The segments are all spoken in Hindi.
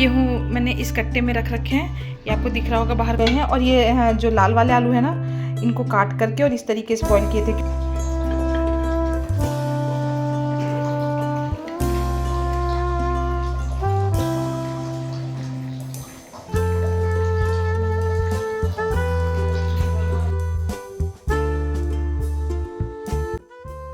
गेहूँ मैंने इस कट्टे में रख रखे हैं, ये आपको दिख रहा होगा बाहर गए हैं। और ये जो लाल वाले आलू है ना, इनको काट करके और इस तरीके से बॉईल किए थे।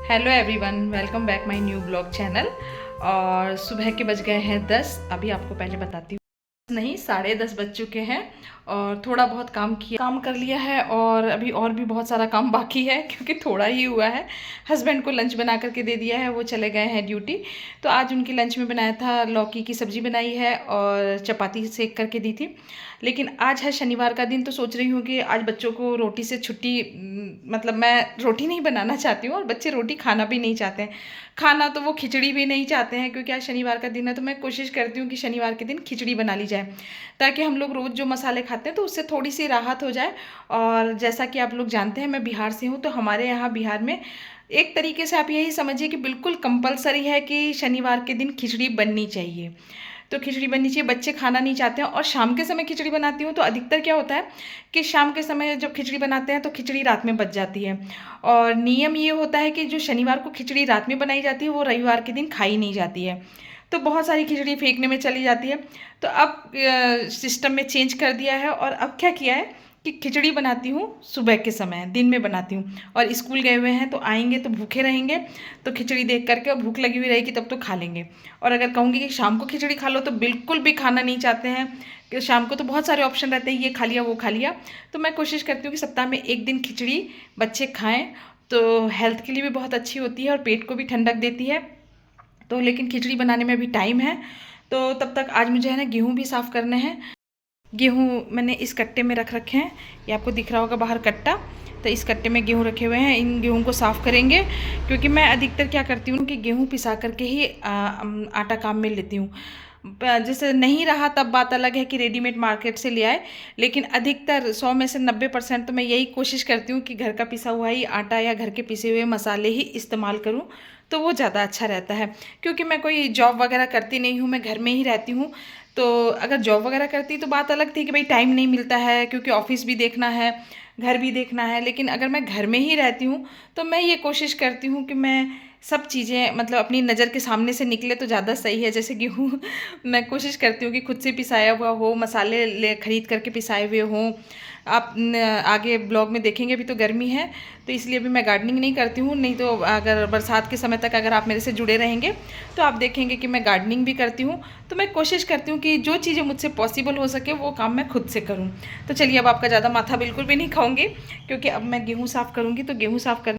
Hello everyone, welcome back my new blog channel. और सुबह के बज गए हैं 10। अभी आपको पहले बताती हूँ, नहीं 10:30 बज चुके हैं। और थोड़ा बहुत काम कर लिया है और अभी और भी बहुत सारा काम बाकी है क्योंकि थोड़ा ही हुआ है। हस्बैंड को लंच बना करके दे दिया है, वो चले गए हैं ड्यूटी। तो आज उनकी लंच में बनाया था, लौकी की सब्ज़ी बनाई है और चपाती सेक करके दी थी। लेकिन आज है शनिवार का दिन, तो सोच रही हूँ कि आज बच्चों को रोटी से छुट्टी, मतलब मैं रोटी नहीं बनाना चाहती हूँ और बच्चे रोटी खाना भी नहीं चाहते हैं। खाना तो वो खिचड़ी भी नहीं चाहते हैं क्योंकि आज शनिवार का दिन है। तो मैं कोशिश करती हूँ कि शनिवार के दिन खिचड़ी बना ली जाए ताकि हम लोग रोज़ जो मसाले खाते हैं तो उससे थोड़ी सी राहत हो जाए। और जैसा कि आप लोग जानते हैं, मैं बिहार से हूँ, तो हमारे यहाँ बिहार में एक तरीके से आप यही समझिए कि बिल्कुल कंपलसरी है कि शनिवार के दिन खिचड़ी बननी चाहिए। तो खिचड़ी बननी चाहिए, बच्चे खाना नहीं चाहते हैं। और शाम के समय खिचड़ी बनाती हूँ तो अधिकतर क्या होता है कि शाम के समय जब खिचड़ी बनाते हैं तो खिचड़ी रात में बच जाती है। और नियम ये होता है कि जो शनिवार को खिचड़ी रात में बनाई जाती है वो रविवार के दिन खाई नहीं जाती है। तो बहुत सारी खिचड़ी फेंकने में चली जाती है। तो अब सिस्टम में चेंज कर दिया है और अब क्या किया है कि खिचड़ी बनाती हूँ सुबह के समय, दिन में बनाती हूँ। और स्कूल गए हुए हैं तो आएंगे तो भूखे रहेंगे, तो खिचड़ी देख करके, और भूख लगी हुई रहेगी तब तो खा लेंगे। और अगर कहूँगी कि शाम को खिचड़ी खा लो तो बिल्कुल भी खाना नहीं चाहते हैं कि शाम को तो बहुत सारे ऑप्शन रहते हैं, ये खा लिया वो खा लिया। तो मैं कोशिश करती हूँ कि सप्ताह में एक दिन खिचड़ी बच्चे खाएँ, तो हेल्थ के लिए भी बहुत अच्छी होती है और पेट को भी ठंडक देती है। तो लेकिन खिचड़ी बनाने में अभी टाइम है, तो तब तक आज मुझे है ना गेहूँ भी साफ़ करने हैं। गेहूँ मैंने इस कट्टे में रख रखे हैं, ये आपको दिख रहा होगा बाहर कट्टा। तो इस कट्टे में गेहूँ रखे हुए हैं, इन गेहूँ को साफ़ करेंगे क्योंकि मैं अधिकतर क्या करती हूँ कि गेहूँ पिसा करके ही आटा काम में लेती हूँ। जैसे नहीं रहा तब बात अलग है कि रेडीमेड मार्केट से ले आए, लेकिन अधिकतर 100 में से 90% तो मैं यही कोशिश करती हूँ कि घर का पिसा हुआ ही आटा या घर के पिसे हुए मसाले ही इस्तेमाल करूँ, तो वो ज़्यादा अच्छा रहता है। क्योंकि मैं कोई जॉब वगैरह करती नहीं हूँ, मैं घर में ही रहती हूँ। तो अगर जॉब वगैरह करती तो बात अलग थी कि भाई टाइम नहीं मिलता है क्योंकि ऑफिस भी देखना है, घर भी देखना है। लेकिन अगर मैं घर में ही रहती हूँ तो मैं ये कोशिश करती हूँ कि मैं सब चीज़ें मतलब अपनी नज़र के सामने से निकले तो ज़्यादा सही है। जैसे गेहूँ मैं कोशिश करती हूँ कि खुद से पिसाया हुआ हो, मसाले ले खरीद करके पिसाए हुए हों। आप आगे ब्लॉग में देखेंगे, अभी तो गर्मी है तो इसलिए भी मैं गार्डनिंग नहीं करती हूँ। नहीं तो अगर बरसात के समय तक अगर आप मेरे से जुड़े रहेंगे तो आप देखेंगे कि मैं गार्डनिंग भी करती हूँ। तो मैं कोशिश करती हूँ कि जो चीज़ें मुझसे पॉसिबल हो सके वो काम मैं खुद से करूँ। तो चलिए, अब आपका ज़्यादा माथा बिल्कुल भी नहीं खाऊंगी क्योंकि अब मैं गेहूँ साफ़ करूँगी। तो गेहूँ साफ़ करने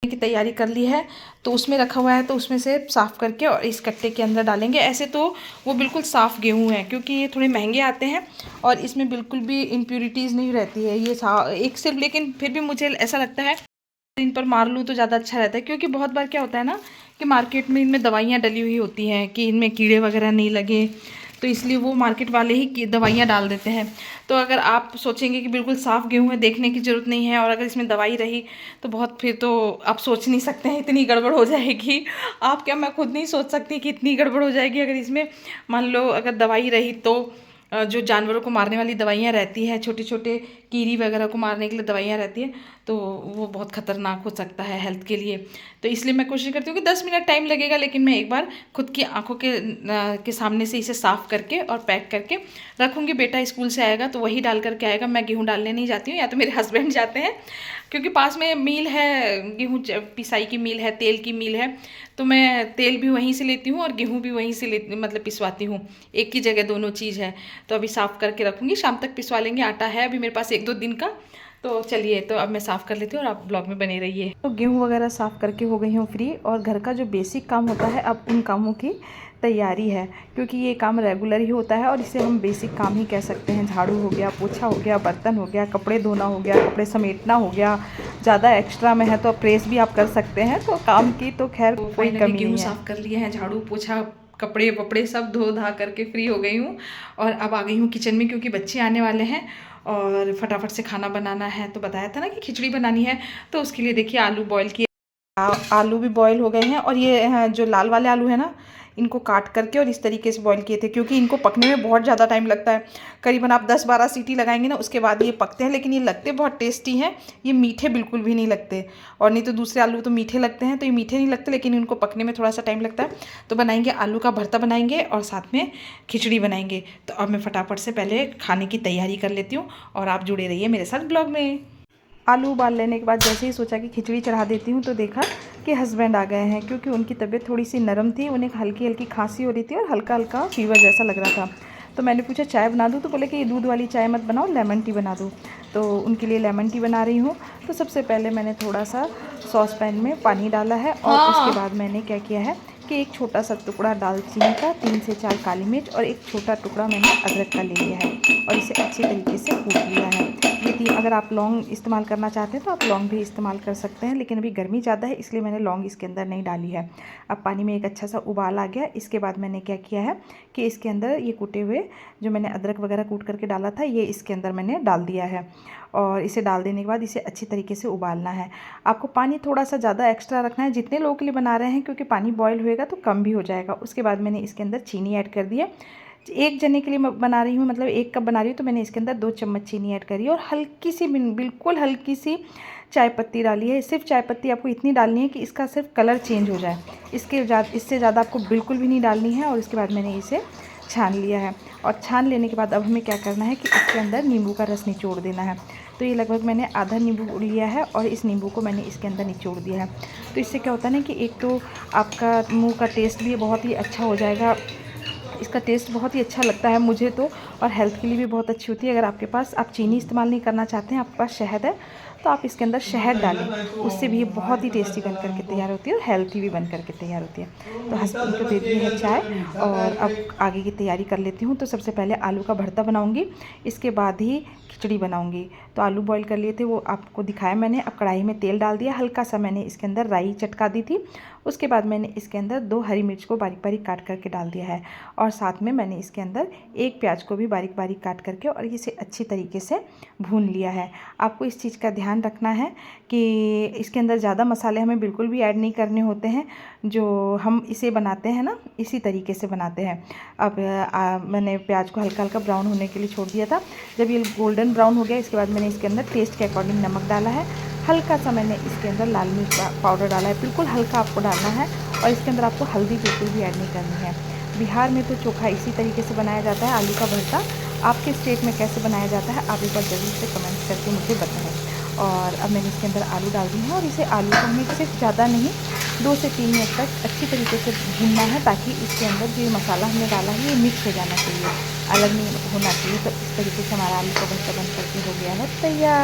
की तैयारी कर ली है, तो उसमें रखा हुआ है, तो उसमें से साफ़ करके और इस कट्टे के अंदर डालेंगे। ऐसे तो वो बिल्कुल साफ़ गेहूँ है क्योंकि ये थोड़े महंगे आते हैं और इसमें बिल्कुल भी इम्प्यूरिटीज़ नहीं रहती है ये एक सिर्फ। लेकिन फिर भी मुझे ऐसा लगता है इन पर मार लूँ तो ज़्यादा अच्छा रहता है क्योंकि बहुत बार क्या होता है ना कि मार्केट में इनमें दवाइयाँ डली हुई होती हैं कि इनमें कीड़े वगैरह नहीं लगे, तो इसलिए वो मार्केट वाले ही दवाइयाँ डाल देते हैं। तो अगर आप सोचेंगे कि बिल्कुल साफ़ गेहूँ है, देखने की ज़रूरत नहीं है, और अगर इसमें दवाई रही तो बहुत, फिर तो आप सोच नहीं सकते हैं इतनी गड़बड़ हो जाएगी। आप क्या, मैं खुद नहीं सोच सकती कि इतनी गड़बड़ हो जाएगी अगर इसमें मान लो अगर दवाई रही। तो जो जानवरों को मारने वाली दवाइयाँ रहती हैं, छोटे छोटे कीड़ी वगैरह को मारने के लिए दवाइयाँ रहती हैं, तो वो बहुत ख़तरनाक हो सकता है हेल्थ के लिए। तो इसलिए मैं कोशिश करती हूँ कि 10 मिनट टाइम लगेगा, लेकिन मैं एक बार खुद की आंखों के सामने से इसे साफ़ करके और पैक करके रखूँगी। बेटा स्कूल से आएगा तो वही डाल करके आएगा, मैं गेहूँ डालने नहीं जाती हूँ, या तो मेरे हस्बैंड जाते हैं क्योंकि पास में मिल है, गेहूँ पिसाई की मिल है, तेल की मिल है। तो मैं तेल भी वहीं से लेती हूँ और गेहूँ भी वहीं से मतलब पिसवाती हूँ, एक ही जगह दोनों चीज़ है। तो अभी साफ़ करके रखूँगी, शाम तक पिसवा लेंगे। आटा है अभी मेरे पास 1-2 दिन का। तो चलिए, तो अब मैं साफ़ कर लेती हूँ और आप ब्लॉग में बने रहिए। तो गेहूँ वगैरह साफ़ करके हो गई हूँ फ्री, और घर का जो बेसिक काम होता है अब उन कामों की तैयारी है क्योंकि ये काम रेगुलर ही होता है और इसे हम बेसिक काम ही कह सकते हैं। झाड़ू हो गया, पोछा हो गया, बर्तन हो गया, कपड़े धोना हो गया, कपड़े समेटना हो गया। ज़्यादा एक्स्ट्रा में है तो प्रेस भी आप कर सकते हैं। तो काम की तो खैर कोई कमी नहीं है। साफ़ कर लिए हैं, झाड़ू पोछा कपड़े वपड़े सब धो धा करके फ्री हो गई हूँ और अब आ गई हूँ किचन में क्योंकि बच्चे आने वाले हैं और फटाफट से खाना बनाना है। तो बताया था ना कि खिचड़ी बनानी है, तो उसके लिए देखिए आलू बॉईल किए, आलू भी बॉईल हो गए हैं। और ये जो लाल वाले आलू है ना, इनको काट करके और इस तरीके से बॉईल किए थे, क्योंकि इनको पकने में बहुत ज़्यादा टाइम लगता है। करीबन आप 10-12 सीटी लगाएंगे ना, उसके बाद ये पकते हैं। लेकिन ये लगते बहुत टेस्टी हैं, ये मीठे बिल्कुल भी नहीं लगते। और नहीं तो दूसरे आलू तो मीठे लगते हैं, तो ये मीठे नहीं लगते, लेकिन इनको पकने में थोड़ा सा टाइम लगता है। तो बनाएंगे आलू का भरता बनाएंगे और साथ में खिचड़ी बनाएंगे। तो अब मैं फटाफट से पहले खाने की तैयारी कर लेती हूँ और आप जुड़े रहिए मेरे साथ ब्लॉग में। आलू उबाल लेने के बाद जैसे ही सोचा कि खिचड़ी चढ़ा देती हूँ, तो देखा कि हस्बैंड आ गए हैं, क्योंकि उनकी तबीयत थोड़ी सी नरम थी, उन्हें हल्की हल्की खांसी हो रही थी और हल्का हल्का फीवर जैसा लग रहा था। तो मैंने पूछा चाय बना दूँ, तो बोले कि ये दूध वाली चाय मत बनाओ, लेमन टी बना दो। तो उनके लिए लेमन टी बना रही हूँ। तो सबसे पहले मैंने थोड़ा सा सॉस पैन में पानी डाला है और उसके बाद मैंने क्या किया है कि एक छोटा सा टुकड़ा दालचीनी का, 3 से 4 काली मिर्च और एक छोटा टुकड़ा मैंने अदरक का ले लिया है और इसे अच्छी तरीके से कूट लिया है। ये तीन, अगर आप लौंग इस्तेमाल करना चाहते हैं तो आप लौंग भी इस्तेमाल कर सकते हैं, लेकिन अभी गर्मी ज़्यादा है इसलिए मैंने लौंग इसके अंदर नहीं डाली है। अब पानी में एक अच्छा सा उबाल आ गया। इसके बाद मैंने क्या किया है कि इसके अंदर ये कूटे हुए जो मैंने अदरक वगैरह कूट करके डाला था, ये इसके अंदर मैंने डाल दिया है। और इसे डाल देने के बाद इसे अच्छी तरीके से उबालना है। आपको पानी थोड़ा सा ज़्यादा एक्स्ट्रा रखना है जितने लोगों के लिए बना रहे हैं, क्योंकि पानी बॉयल होएगा तो कम भी हो जाएगा। उसके बाद मैंने इसके अंदर चीनी ऐड कर दी है। एक जने के लिए बना रही हूँ, मतलब 1 कप बना रही हूँ, तो मैंने इसके अंदर 2 चम्मच चीनी ऐड करी और हल्की सी, बिल्कुल हल्की सी चाय पत्ती डाली है। सिर्फ चाय पत्ती आपको इतनी डालनी है कि इसका सिर्फ कलर चेंज हो जाए, इससे ज़्यादा आपको बिल्कुल भी नहीं डालनी है। और इसके बाद मैंने इसे छान लिया है और छान लेने के बाद अब हमें क्या करना है कि इसके अंदर नींबू का रस निचोड़ देना है। तो ये लगभग मैंने आधा नींबू लिया है और इस नींबू को मैंने इसके अंदर निचोड़ दिया है। तो इससे क्या होता है ना कि एक तो आपका मुंह का टेस्ट भी बहुत ही अच्छा हो जाएगा, इसका टेस्ट बहुत ही अच्छा लगता है मुझे तो, और हेल्थ के लिए भी बहुत अच्छी होती है। अगर आपके पास, आप चीनी इस्तेमाल नहीं करना चाहते हैं, आपके पास शहद है, तो आप इसके अंदर शहद डालें, उससे भी ये बहुत ही टेस्टी बन करके तैयार होती है और हेल्थी भी बन करके तैयार होती है। तो हस्बैंड को दे दी है चाय और अब आगे की तैयारी कर लेती हूँ। तो सबसे पहले आलू का भरता बनाऊँगी, इसके बाद ही खिचड़ी बनाऊँगी। तो आलू बॉईल कर लिए थे, वो आपको दिखाया मैंने। अब कढ़ाई में तेल डाल दिया, हल्का सा मैंने इसके अंदर राई चटका दी थी। उसके बाद मैंने इसके अंदर 2 हरी मिर्च को बारीक बारीक काट करके डाल दिया है और साथ में मैंने इसके अंदर 1 प्याज को भी बारीक बारीक काट करके और इसे अच्छी तरीके से भून लिया है। आपको इस चीज़ का ध्यान रखना है कि इसके अंदर ज़्यादा मसाले हमें बिल्कुल भी ऐड नहीं करने होते हैं। जो हम इसे बनाते हैं ना, इसी तरीके से बनाते हैं। अब मैंने प्याज को हल्का हल्का ब्राउन होने के लिए छोड़ दिया था। जब ये गोल्डन ब्राउन हो गया, इसके बाद मैंने इसके अंदर टेस्ट के अकॉर्डिंग नमक डाला है, हल्का सा मैंने इसके अंदर लाल मिर्च पाउडर डाला है, बिल्कुल हल्का आपको डालना है। और इसके अंदर आपको हल्दी बिल्कुल भी ऐड नहीं करनी है। बिहार में तो चोखा इसी तरीके से बनाया जाता है, आलू का भरता। आपके स्टेट में कैसे बनाया जाता है आप एक बार जरूर से कमेंट करके मुझे बताएं। और अब मैंने इसके अंदर आलू डाल दी है और इसे आलू को हमें सिर्फ ज़्यादा नहीं 2 से 3 मिनट तक अच्छी तरीके से भूनना है, ताकि इसके अंदर जो मसाला हमने डाला है ये मिक्स हो जाना चाहिए, अलग नहीं होना चाहिए। तो इस तरीके से हमारा आलू का भरता बन करके हो गया है तैयार।